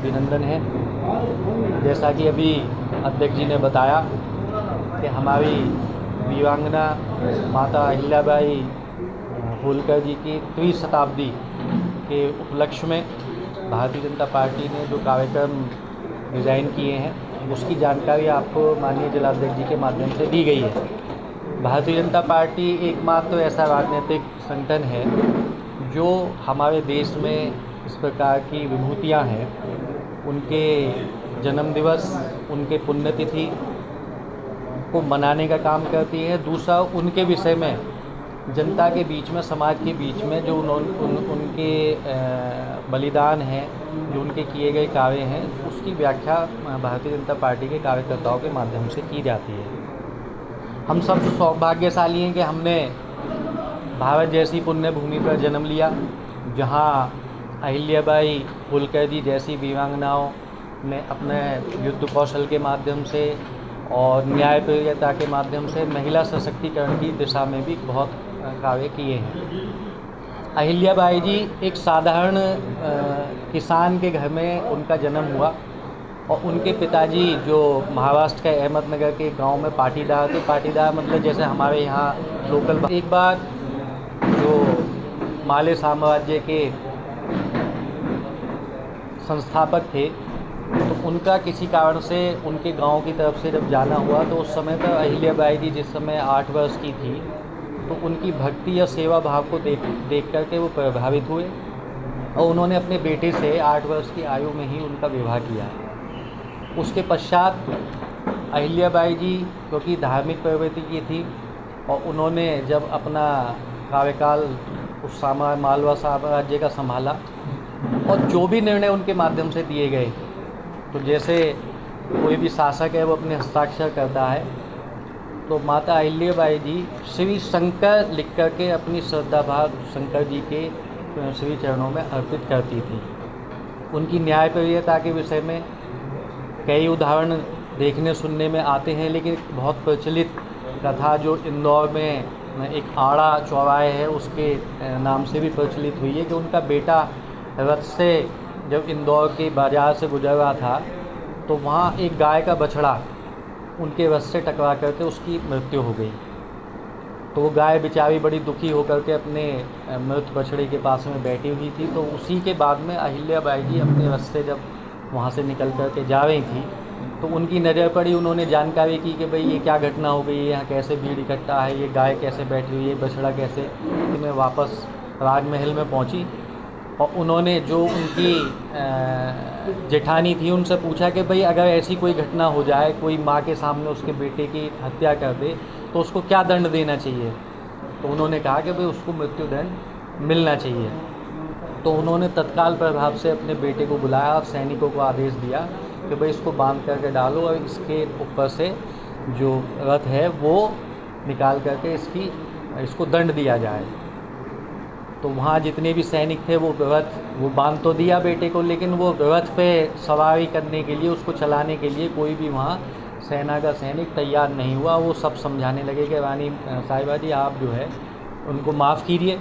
अभिनंदन है। जैसा कि अभी अध्यक्ष जी ने बताया कि हमारी वीरांगना माता अहिल्याबाई होलकर जी की त्रिशताब्दी के उपलक्ष्य में भारतीय जनता पार्टी ने जो कार्यक्रम डिज़ाइन किए हैं उसकी जानकारी आपको माननीय जिलाध्यक्ष जी के माध्यम से दी गई है। भारतीय जनता पार्टी एकमात्र ऐसा राजनीतिक संगठन है जो हमारे देश में इस प्रकार की विभूतियाँ हैं, उनके जन्मदिवस, उनके पुण्यतिथि को मनाने का काम करती है। दूसरा, उनके विषय में जनता के बीच में, समाज के बीच में जो उनके बलिदान हैं, जो उनके किए गए कार्य हैं, उसकी व्याख्या भारतीय जनता पार्टी के कार्यकर्ताओं के माध्यम से की जाती है। हम सब सौभाग्यशाली हैं कि हमने भारत जैसी पुण्य भूमि पर जन्म लिया, जहां अहिल्याबाई होलकर जी जैसी वीरांगनाओं ने अपने युद्ध कौशल के माध्यम से और न्यायप्रियता के माध्यम से महिला सशक्तिकरण की दिशा में भी बहुत कार्य किए हैं। अहिल्याबाई जी एक साधारण किसान के घर में उनका जन्म हुआ और उनके पिताजी जो महाराष्ट्र के अहमदनगर के गांव में पाटीदार थे। पाटीदार मतलब जैसे हमारे यहाँ लोकल। एक बार जो माले साम्राज्य के संस्थापक थे तो उनका किसी कारण से उनके गांव की तरफ से जब जाना हुआ तो उस समय पर अहिल्याबाई जी जिस समय 8 वर्ष की थी तो उनकी भक्ति या सेवा भाव को देख करके वो प्रभावित हुए और उन्होंने अपने बेटे से 8 वर्ष की आयु में ही उनका विवाह किया। उसके पश्चात अहिल्याबाई जी क्योंकि धार्मिक प्रवृत्ति की थी और उन्होंने जब अपना कार्यकाल उस मालवा साम्राज्य का संभाला और जो भी निर्णय उनके माध्यम से दिए गए, तो जैसे कोई भी शासक है वो अपने हस्ताक्षर करता है, तो माता अहिल्याबाई जी श्री शंकर लिख करके अपनी श्रद्धा भाव शंकर जी के श्री चरणों में अर्पित करती थी। उनकी न्यायप्रियता के विषय में कई उदाहरण देखने सुनने में आते हैं, लेकिन बहुत प्रचलित कथा जो इंदौर में एक आड़ा चौराहे है उसके नाम से भी प्रचलित हुई है कि उनका बेटा रथ से जब इंदौर के बाज़ार से गुजर रहा था तो वहाँ एक गाय का बछड़ा उनके रथ से टकरा करके उसकी मृत्यु हो गई। तो वो गाय बेचारी बड़ी दुखी होकर के अपने मृत बछड़े के पास में बैठी हुई थी। तो उसी के बाद में अहिल्याबाई जी अपने रथ से जब वहाँ से निकल करके जा रही थी तो उनकी नज़र पड़ी। उन्होंने जानकारी की कि भाई ये क्या घटना हो गई है, यहाँ कैसे भीड़ इकट्ठा है, ये गाय कैसे बैठी हुई है, बछड़ा कैसे। मैं वापस राजमहल में पहुँची और उन्होंने जो उनकी जेठानी थी उनसे पूछा कि भाई अगर ऐसी कोई घटना हो जाए, कोई माँ के सामने उसके बेटे की हत्या कर दे तो उसको क्या दंड देना चाहिए। तो उन्होंने कहा कि भाई उसको मृत्युदंड मिलना चाहिए। तो उन्होंने तत्काल प्रभाव से अपने बेटे को बुलाया और सैनिकों को आदेश दिया कि भाई इसको बांध करके डालो और इसके ऊपर से जो रथ है वो निकाल करके इसको दंड दिया जाए। तो वहाँ जितने भी सैनिक थे वो बांध तो दिया बेटे को, लेकिन वो रथ पे सवारी करने के लिए, उसको चलाने के लिए कोई भी वहाँ सेना का सैनिक तैयार नहीं हुआ। वो सब समझाने लगे कि रानी साहिबा जी आप जो है उनको माफ़ कीजिए।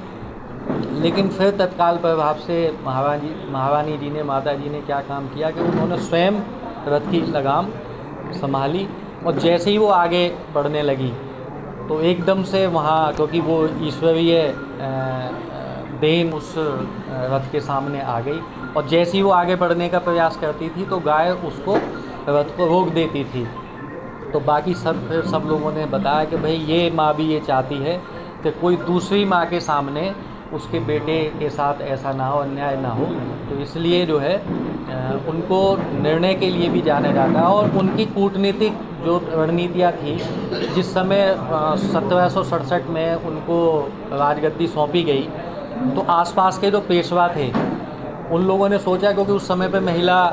लेकिन फिर तत्काल प्रभाव से महारानी जी ने, माता जी ने क्या काम किया कि उन्होंने स्वयं रथ की लगाम संभाली और जैसे ही वो आगे बढ़ने लगी तो एकदम से वहाँ, क्योंकि वो ईश्वरीय देन उस रथ के सामने आ गई और जैसे ही वो आगे बढ़ने का प्रयास करती थी तो गाय उसको रथ को रोक देती थी। तो बाकी सब लोगों ने बताया कि भाई ये माँ भी ये चाहती है कि कोई दूसरी माँ के सामने उसके बेटे के साथ ऐसा ना हो, अन्याय ना हो। तो इसलिए जो है उनको निर्णय के लिए भी जाना जाता है। और उनकी कूटनीतिक जो रणनीतियाँ थी, जिस समय 1767 में उनको राजगद्दी सौंपी गई तो आसपास के जो पेशवा थे उन लोगों ने सोचा, क्योंकि उस समय पे महिला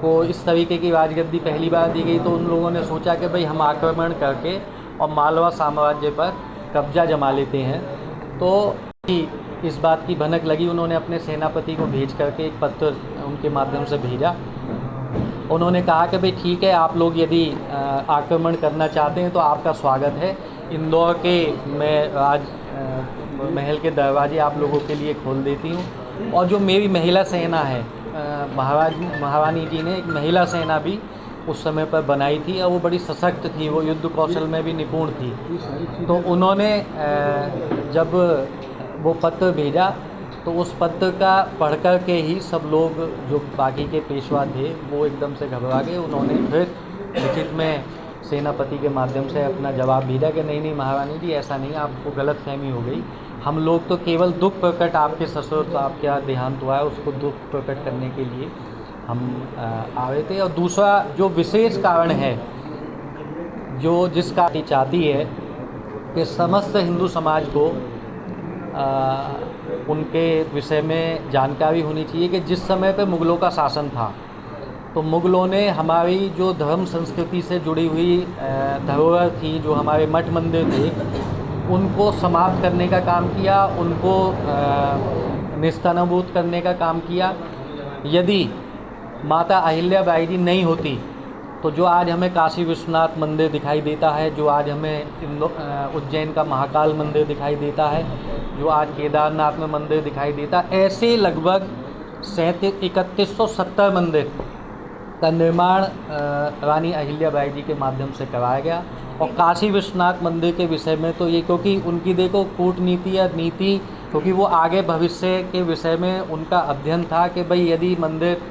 को इस तरीके की राजगद्दी पहली बार दी गई, तो उन लोगों ने सोचा कि भाई हम आक्रमण करके और मालवा साम्राज्य पर कब्जा जमा लेते हैं। तो इस बात की भनक लगी, उन्होंने अपने सेनापति को भेज करके एक पत्र उनके माध्यम से भेजा। उन्होंने कहा कि भाई ठीक है, आप लोग यदि आक्रमण करना चाहते हैं तो आपका स्वागत है, इंदौर के मैं महल के दरवाजे आप लोगों के लिए खोल देती हूँ और जो मेरी महिला सेना है महारानी जी ने एक महिला सेना भी उस समय पर बनाई थी और वो बड़ी सशक्त थी, वो युद्ध कौशल में भी निपुण थी। तो उन्होंने जब वो पत्र भेजा तो उस पत्र का पढ़ कर के ही सब लोग जो बाकी के पेशवा थे वो एकदम से घबरा गए। उन्होंने फिर लिखित में सेनापति के माध्यम से अपना जवाब भेजा कि नहीं नहीं महारानी जी, ऐसा नहीं, आपको गलतफहमी हो गई। हम लोग तो केवल दुख प्रकट, आपके ससुर साहब का देहांत हुआ है उसको दुख प्रकट करने के लिए हम आए थे। और दूसरा जो विशेष कारण है, जो जिसका चाहती है कि समस्त हिंदू समाज को उनके विषय में जानकारी होनी चाहिए कि जिस समय पे मुग़लों का शासन था तो मुग़लों ने हमारी जो धर्म संस्कृति से जुड़ी हुई धरोहर थी, जो हमारे मठ मंदिर थे, उनको समाप्त करने का काम किया, उनको निस्तानाबूद करने का काम किया। यदि माता अहिल्याबाई जी नहीं होती तो जो आज हमें काशी विश्वनाथ मंदिर दिखाई देता है, जो आज हमें उज्जैन का महाकाल मंदिर दिखाई देता है, जो आज केदारनाथ में मंदिर दिखाई देता, ऐसे लगभग 3170 मंदिर का निर्माण रानी अहिल्याबाई जी के माध्यम से कराया गया। और काशी विश्वनाथ मंदिर के विषय में तो ये, क्योंकि उनकी देखो कूटनीति या नीति, क्योंकि वो आगे भविष्य के विषय में उनका अध्ययन था कि भाई यदि मंदिर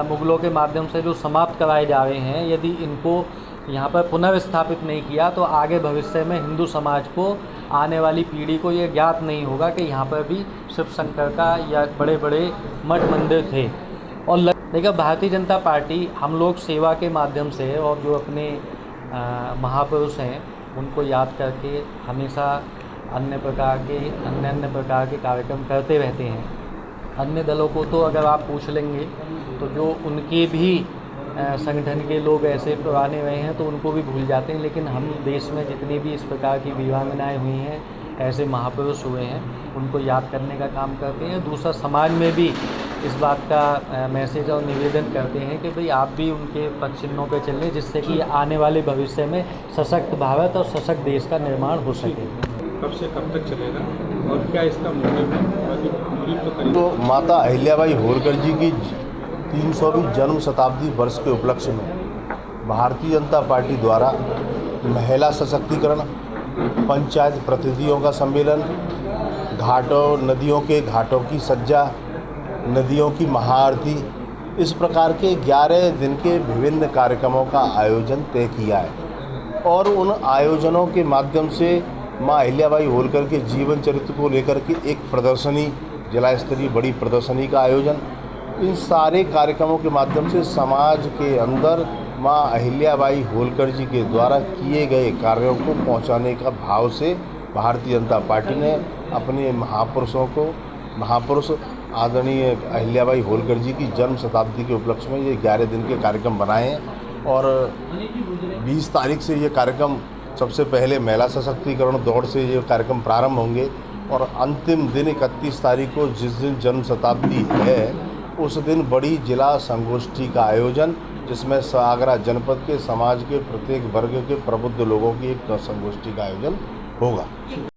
मुग़लों के माध्यम से जो समाप्त कराए जा रहे हैं, यदि इनको यहाँ पर पुनर्स्थापित नहीं किया तो आगे भविष्य में हिंदू समाज को, आने वाली पीढ़ी को ये ज्ञात नहीं होगा कि यहाँ पर भी शिव शंकर का या बड़े बड़े मठ मंदिर थे। और देखिए भारतीय जनता पार्टी, हम लोग सेवा के माध्यम से और जो अपने महापुरुष हैं उनको याद करके हमेशा अन्य प्रकार के कार्यक्रम करते रहते हैं। अन्य दलों को तो अगर आप पूछ लेंगे तो जो उनके भी संगठन के लोग ऐसे पुराने रहे हैं तो उनको भी भूल जाते हैं, लेकिन हम देश में जितनी भी इस प्रकार की वीरांगनाएँ हुई हैं, ऐसे महापुरुष हुए हैं, उनको याद करने का काम करते हैं। दूसरा, समाज में भी इस बात का मैसेज और निवेदन करते हैं कि भाई आप भी उनके पद चिन्हों पर चलें, जिससे कि आने वाले भविष्य में सशक्त भारत और सशक्त देश का निर्माण हो सके। कब से कब तक चलेगा और क्या इसका मोटिव है? तो माता अहिल्याबाई होलकर जी की 300वीं जन्म शताब्दी वर्ष के उपलक्ष्य में भारतीय जनता पार्टी द्वारा महिला सशक्तिकरण, पंचायत प्रतिनिधियों का सम्मेलन, नदियों के घाटों की सज्जा, नदियों की महाआरती, इस प्रकार के 11 दिन के विभिन्न कार्यक्रमों का आयोजन तय किया है। और उन आयोजनों के माध्यम से माँ अहिल्याबाई होलकर के जीवन चरित्र को लेकर के एक प्रदर्शनी, जिला स्तरीय बड़ी प्रदर्शनी का आयोजन, इन सारे कार्यक्रमों के माध्यम से समाज के अंदर माँ अहिल्याबाई होलकर जी के द्वारा किए गए कार्यों को पहुंचाने का भाव से भारतीय जनता पार्टी ने अपने महापुरुष आदरणीय अहिल्याबाई होलकर जी की जन्म शताब्दी के उपलक्ष्य में ये 11 दिन के कार्यक्रम बनाए हैं। और 20 तारीख से ये कार्यक्रम, सबसे पहले महिला सशक्तिकरण दौड़ से ये कार्यक्रम प्रारंभ होंगे और अंतिम दिन 31 तारीख को, जिस दिन जन्म शताब्दी है, उस दिन बड़ी जिला संगोष्ठी का आयोजन, जिसमें आगरा जनपद के समाज के प्रत्येक वर्ग के प्रबुद्ध लोगों की एक संगोष्ठी का आयोजन होगा।